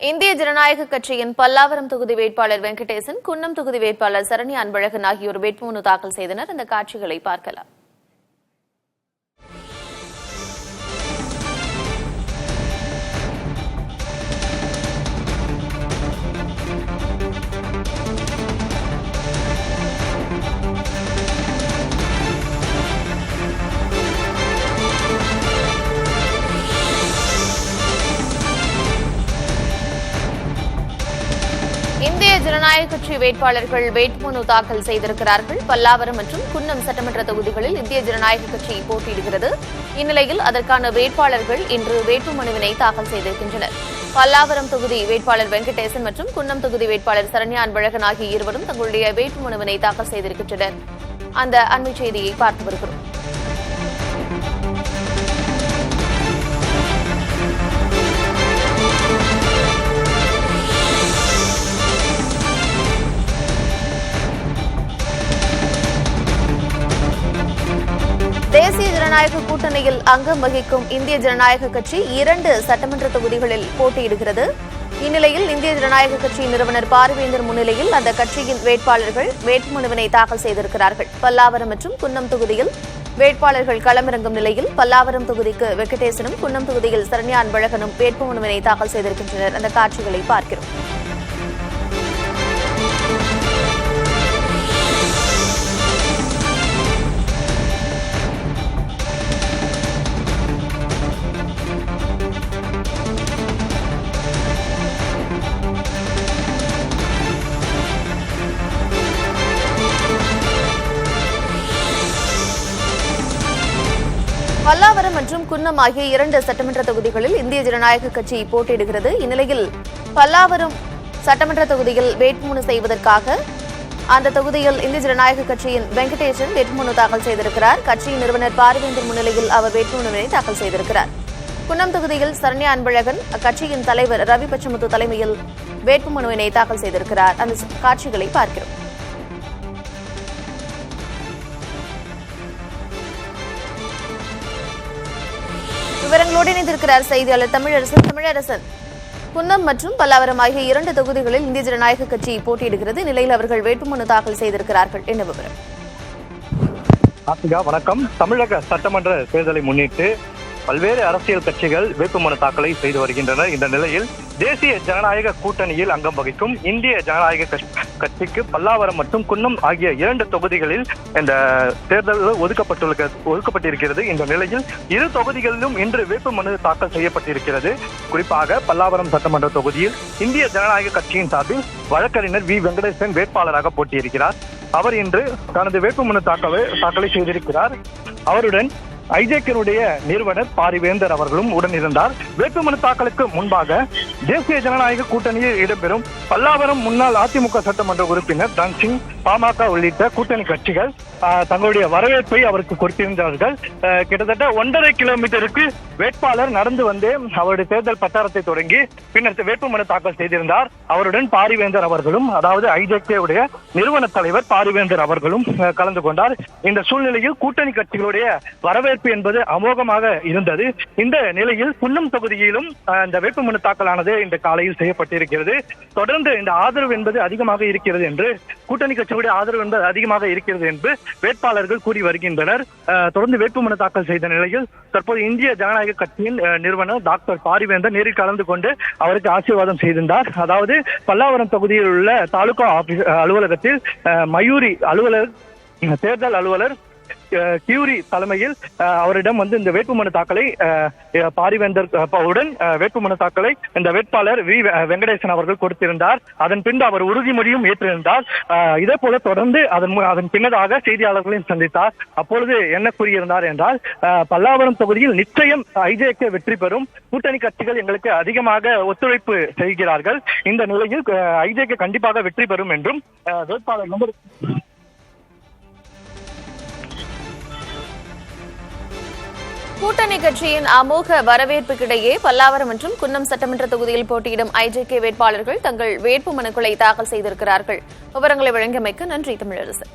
இந்திய ஜனநாயக கட்சியின் பல்லாவரம் தொகுதி வேட்பாளர் வெங்கடேசன், குன்னம் தொகுதி வேட்பாளர் சரண்யா அன்பழகன் ஆகியோர் வேட்புமனு தாக்கல் செய்தனர். இந்த காட்சிகளை பார்க்கலாம். இந்திய ஜனநாயக கட்சி வேட்பாளர்கள் வேட்புமனு தாக்கல் செய்திருக்கிறார்கள். பல்லாவரம் மற்றும் குன்னம் சட்டமன்ற தொகுதிகளில் இந்திய ஜனநாயக கட்சி போட்டியிடுகிறது. இந்நிலையில் அதற்கான வேட்பாளர்கள் இன்று வேட்புமனுவினை தாக்கல் செய்திருக்கின்றனர். பல்லாவரம் தொகுதி வேட்பாளர் வெங்கடேசன் மற்றும் குன்னம் தொகுதி வேட்பாளர் சரண்யா அன்பழகன் ஆகிய இருவரும் தங்களுடைய வேட்புமனுவினை தாக்கல் செய்திருக்கின்றனர். அந்த அண்மை செய்தியை பார்த்து வருகிறோம். தேசிய ஜனநாயக கூட்டணியில் அங்கம் வகிக்கும் இந்திய ஜனநாயக கட்சி 2 சட்டமன்ற தொகுதிகளில் போட்டியிடுகிறது. இந்நிலையில் இந்திய ஜனநாயக கட்சியின் நிறுவனர் பாரிவேந்தர் முன்னிலையில் அந்த கட்சியின் வேட்பாளர்கள் வேட்புமனுவினை தாக்கல் செய்திருக்கிறார்கள். பல்லாவரம் மற்றும் குன்னம் தொகுதியில் வேட்பாளர்கள் களமிறங்கும் நிலையில் பல்லாவரம் தொகுதிக்கு வெங்கடேசனும், குன்னம் தொகுதியில் சரண்யா அன்பழகனும் வேட்புமனுவினை தாக்கல் செய்திருக்கின்றனர். அந்த காட்சிகளை பார்க்கிறோம். பல்லாவரம் மற்றும் குன்னம் ஆகிய 2 சட்டமன்ற தொகுதிகளில் இந்திய ஜனநாயக கட்சி போட்டியிடுகிறது. இந்நிலையில் பல்லாவரம் சட்டமன்ற தொகுதியில் வேட்புமனு செய்வதற்காக அந்த தொகுதியில் இந்திய ஜனநாயக கட்சியின் வெங்கடேசன் வேட்புமனு தாக்கல் செய்திருக்கிறார். கட்சியின் நிறுவனர் பாரிவேந்தர் முன்னிலையில் அவர் வேட்புமனுவினை தாக்கல் செய்திருக்கிறார். குன்னம் தொகுதியில் சரண்யா அன்பழகன் அக்கட்சியின் தலைவர் ரவி பச்சமுத்து தலைமையில் வேட்புமனுவினை தாக்கல் செய்திருக்கிறார். அந்த காட்சிகளை பார்க்கிறோம். விவரங்களோடு இணைந்திருக்கிறார் செய்தியாளர் தமிழரசன். குன்னம் மற்றும் பல்லாவரம் ஆகிய 2 தொகுதிகளில் இந்திய ஜனநாயக கட்சி போட்டியிடுகிறது. நிலையில் அவர்கள் வேட்புமனு தாக்கல் செய்திருக்கிறார்கள். என்ன விவரம்? வணக்கம். தமிழக சட்டமன்ற தேர்தலை முன்னிட்டு பல்வேறு அரசியல் கட்சிகள் வேட்புமனு தாக்கலை செய்து வருகின்றன. இந்த நிலையில் தேசிய ஜனநாயக கூட்டணியில் அங்கம் வகிக்கும் இந்திய ஜனநாயக கட்சிக்கு பல்லாவரம் மற்றும் குன்னம் ஆகிய 2 தொகுதிகளில் இந்த தேர்தல் ஒதுக்கப்பட்டிருக்கிறது. இந்த நிலையில் 2 தொகுதிகளிலும் இன்று வேட்புமனு தாக்கல் செய்யப்பட்டிருக்கிறது. குறிப்பாக பல்லாவரம் சட்டமன்ற தொகுதியில் இந்திய ஜனநாயக கட்சியின் சார்பில் வழக்கறிஞர் வி வெங்கடேசன் வேட்பாளராக போட்டியிருக்கிறார். அவர் இன்று தனது வேட்புமனு தாக்கலை செய்திருக்கிறார். அவருடன் ஐஜேக்கினுடைய நிறுவனர் பாரிவேந்தர் அவர்களும் உடன் இருந்தார். வேட்புமனு தாக்கலுக்கு முன்பாக தேசிய ஜனநாயக கூட்டணியில் இடம்பெறும் பல்லாவரம் முன்னாள் அதிமுக சட்டமன்ற உறுப்பினர் தன்சிங், பாமக உள்ளிட்ட கூட்டணி கட்சிகள் தங்களுடைய வரவேற்பை அவருக்கு கொடுத்திருந்தார்கள். கிட்டத்தட்ட 1.5 கிலோமீட்டருக்கு வேட்பாளர் நடந்து வந்து அவருடைய தேர்தல் பிரச்சாரத்தை தொடங்கி பின்னர் வேட்புமனு தாக்கல் செய்திருந்தார். அவருடன் பாரிவேந்தர் அவர்களும், அதாவது ஐஜேகே உடைய நிறுவன தலைவர் பாரிவேந்தர் அவர்களும் கலந்து கொண்டார். இந்த சூழ்நிலையில் கூட்டணி கட்சிகளுடைய வரவேற்பு என்பது அமோகமாக இருந்தது. இந்த நிலையில் குன்னம் தொகுதியிலும் இந்த வேட்புமனு தாக்கலானது இந்த காலையில் செய்யப்பட்டிருக்கிறது. தொடர்ந்து இந்த ஆதரவு என்பது அதிகமாக இருக்கிறது என்று, கூட்டணி கட்சிகளுடைய ஆதரவு என்பது அதிகமாக இருக்கிறது என்று வேட்பாளர்கள் கூறி வருகின்றனர். தொடர்ந்து வேட்புமனு தாக்கல் செய்த நிலையில் தற்போது இந்திய ஜனநாயக கட்சியின் நிறுவனர் டாக்டர் பாரிவேந்தர் நேரில் கலந்து கொண்டு அவருக்கு ஆசீர்வாதம் செய்திருந்தார். அதாவது பல்லாவரம் தொகுதியில் உள்ள தாலுகா அலுவலகத்தில் மயூரி தேர்தல் அலுவலர் கியூரி தலைமையில் அவரிடம் வந்து இந்த வேட்புமனு தாக்கலை பாரிவேந்தர் உடன் வேட்புமனு தாக்கலை இந்த வேட்பாளர் வி வெங்கடேசன் அவர்கள் கொடுத்திருந்தார். அதன் பின்பு அவர் உறுதிமொழியும் ஏற்றிருந்தார். இதே போல தொடர்ந்து அதன் பின்னதாக செய்தியாளர்களையும் சந்தித்தார். அப்பொழுது என்ன கூறியிருந்தார் என்றால், பல்லாவரம் தொகுதியில் நிச்சயம் ஐஜேகே வெற்றி பெறும், கூட்டணி கட்சிகள் எங்களுக்கு அதிகமாக ஒத்துழைப்பு செய்கிறார்கள், இந்த நிலையில் ஐஜேகே கண்டிப்பாக வெற்றி பெறும் என்றும் வேட்பாளர் கூட்டணி கட்சியின் அமோக வரவேற்புக்கிடையே பல்லாவரம் மற்றும் குன்னம் சட்டமன்ற தொகுதியில் போட்டியிடும் ஐஜேகே வேட்பாளர்கள் தங்கள் வேட்புமனுக்களை தாக்கல் செய்திருக்கிறார்கள். விவரங்களை வழங்கியமைக்கு நன்றி தமிழரசன்.